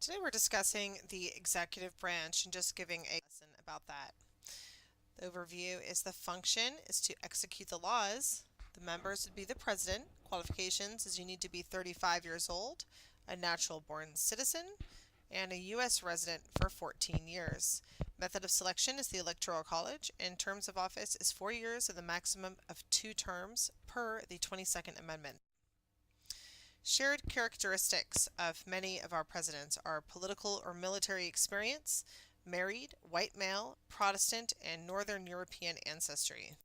Today we're discussing the executive branch and just giving a lesson about that. The overview is the function is to execute the laws. The members would be the president. Qualifications is you need to be 35 years old, a natural born citizen, and a U.S. resident for 14 years. Method of selection is the Electoral College, and terms of office is 4 years and the maximum of 2 terms per the 22nd Amendment. Shared characteristics of many of our presidents are political or military experience, married, white male, Protestant, and Northern European ancestry.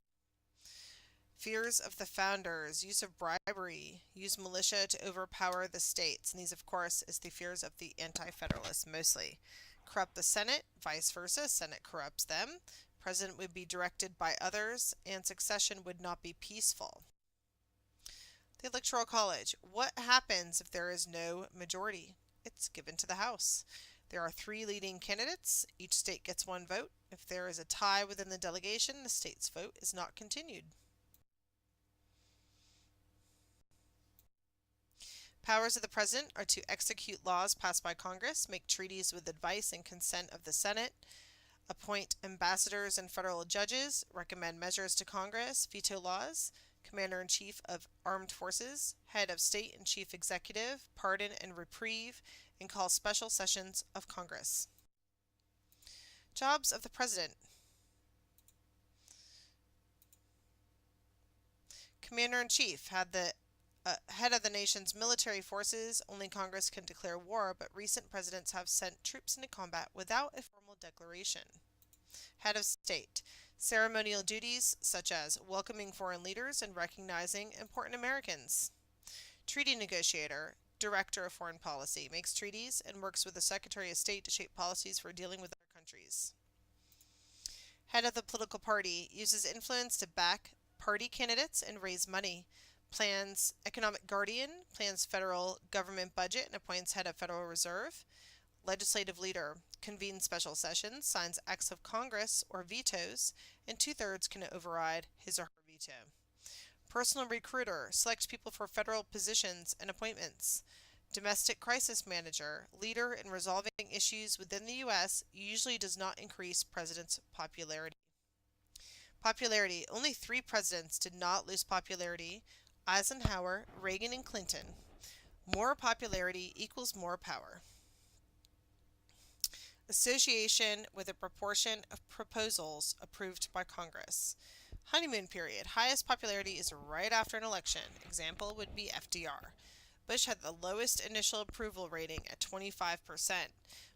Fears of the founders, use of bribery, use militia to overpower the states, and these of course is the fears of the anti-federalists mostly. Corrupt the Senate, vice versa, Senate corrupts them. President would be directed by others, and succession would not be peaceful. The Electoral College. What happens if there is no majority? It's given to the House. There are 3 leading candidates. Each state gets 1 vote. If there is a tie within the delegation, the state's vote is not continued. Powers of the President are to execute laws passed by Congress, make treaties with advice and consent of the Senate, appoint ambassadors and federal judges, recommend measures to Congress, veto laws, Commander-in-Chief of Armed Forces, Head of State and Chief Executive, pardon and reprieve, and call special sessions of Congress. Jobs of the President. Commander-in-Chief had the head of the nation's military forces. Only Congress can declare war, but recent presidents have sent troops into combat without a formal declaration. Head of State. Ceremonial duties such as welcoming foreign leaders and recognizing important Americans. Treaty negotiator, director of foreign policy, makes treaties and works with the Secretary of State to shape policies for dealing with other countries. Head of the political party, uses influence to back party candidates and raise money. Plans economic guardian, plans federal government budget and appoints head of Federal Reserve. Legislative leader, convenes special sessions, signs acts of Congress or vetoes, and 2/3 can override his or her veto. Personal recruiter, selects people for federal positions and appointments. Domestic crisis manager, leader in resolving issues within the U.S., usually does not increase president's popularity. Popularity, only 3 presidents did not lose popularity: Eisenhower, Reagan, and Clinton. More popularity equals more power. Association with a proportion of proposals approved by Congress. Honeymoon period. Highest popularity is right after an election. Example would be FDR. Bush had the lowest initial approval rating at 25%.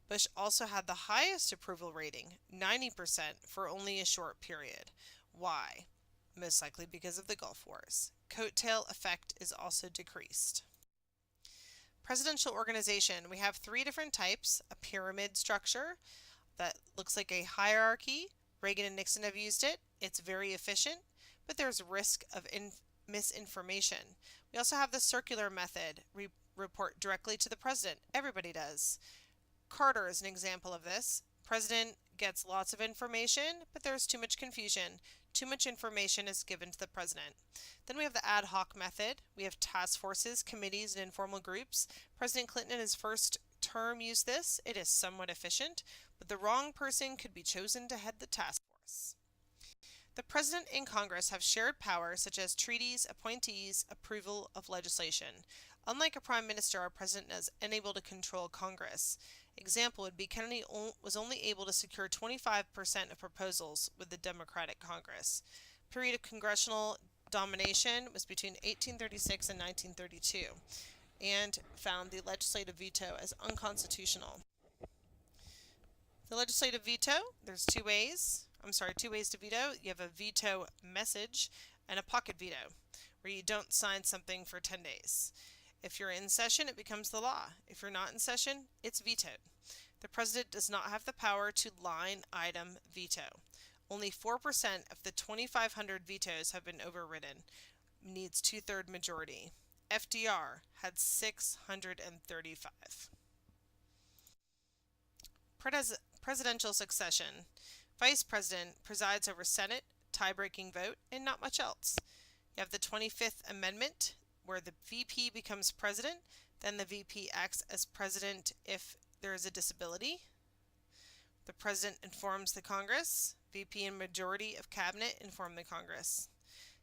Bush also had the highest approval rating, 90%, for only a short period. Why? Most likely because of the Gulf Wars. Coattail effect is also decreased. Presidential organization. We have 3 different types. A pyramid structure that looks like a hierarchy. Reagan and Nixon have used it. It's very efficient, but there's risk of misinformation. We also have the circular method. We report directly to the president. Everybody does. Carter is an example of this. President gets lots of information, but there's too much confusion. Too much information is given to the president. Then we have the ad hoc method. We have task forces, committees, and informal groups. President Clinton in his first term used this. It is somewhat efficient, but the wrong person could be chosen to head the task force. The President and Congress have shared power such as treaties, appointees, approval of legislation. Unlike a prime minister, our president is unable to control Congress. Example would be Kennedy was only able to secure 25% of proposals with the Democratic Congress. Period of congressional domination was between 1836 and 1932 and found the legislative veto as unconstitutional. The legislative veto, there's 2 ways. 2 ways to veto. You have a veto message and a pocket veto, where you don't sign something for 10 days. If you're in session, it becomes the law. If you're not in session, it's vetoed. The president does not have the power to line item veto. Only 4% of the 2,500 vetoes have been overridden. Needs 2/3 majority. FDR had 635. Presidential succession. Vice President presides over Senate, tie-breaking vote, and not much else. You have the 25th Amendment, where the VP becomes president. Then the VP acts as president if there is a disability. The President informs the Congress. VP and majority of Cabinet inform the Congress.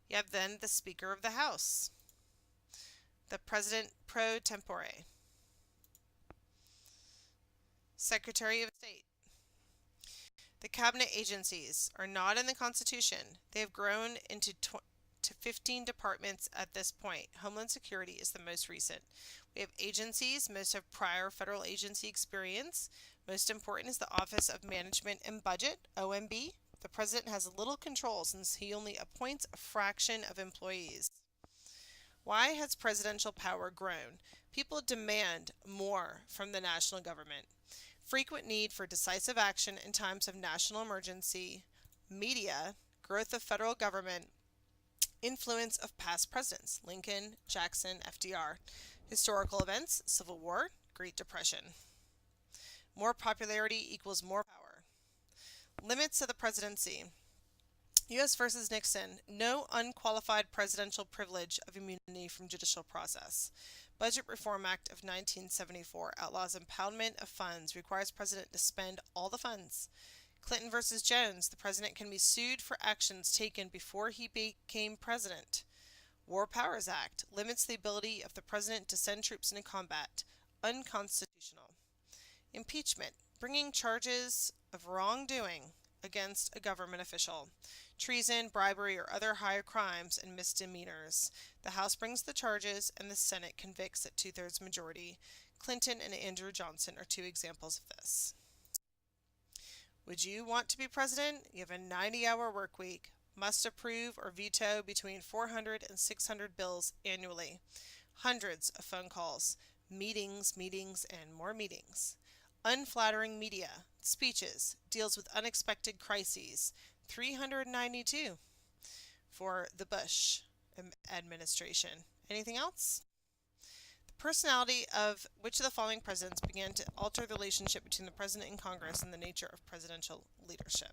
You have then the Speaker of the House, the President pro tempore, Secretary of State. The cabinet agencies are not in the Constitution. They have grown into 15 departments at this point. Homeland Security is the most recent. We have agencies. Most have prior federal agency experience. Most important is the Office of Management and Budget, OMB. The President has little control since he only appoints a fraction of employees. Why has presidential power grown? People demand more from the national government. Frequent need for decisive action in times of national emergency, media, growth of federal government, influence of past presidents, Lincoln, Jackson, FDR, historical events, Civil War, Great Depression. More popularity equals more power. Limits of the presidency. U.S. versus Nixon, no unqualified presidential privilege of immunity from judicial process. Budget Reform Act of 1974 outlaws impoundment of funds, requires president to spend all the funds. Clinton versus Jones, the president can be sued for actions taken before he became president. War Powers Act limits the ability of the president to send troops into combat. Unconstitutional. Impeachment, bringing charges of wrongdoing against a government official. Treason, bribery, or other high crimes and misdemeanors. The House brings the charges and the Senate convicts at 2/3 majority. Clinton and Andrew Johnson are two examples of this. Would you want to be president? You have a 90-hour work week. Must approve or veto between 400 and 600 bills annually. Hundreds of phone calls. Meetings, and more meetings. Unflattering media. Speeches. Deals with unexpected crises. 392 for the Bush administration. Anything else? The personality of which of the following presidents began to alter the relationship between the president and Congress and the nature of presidential leadership?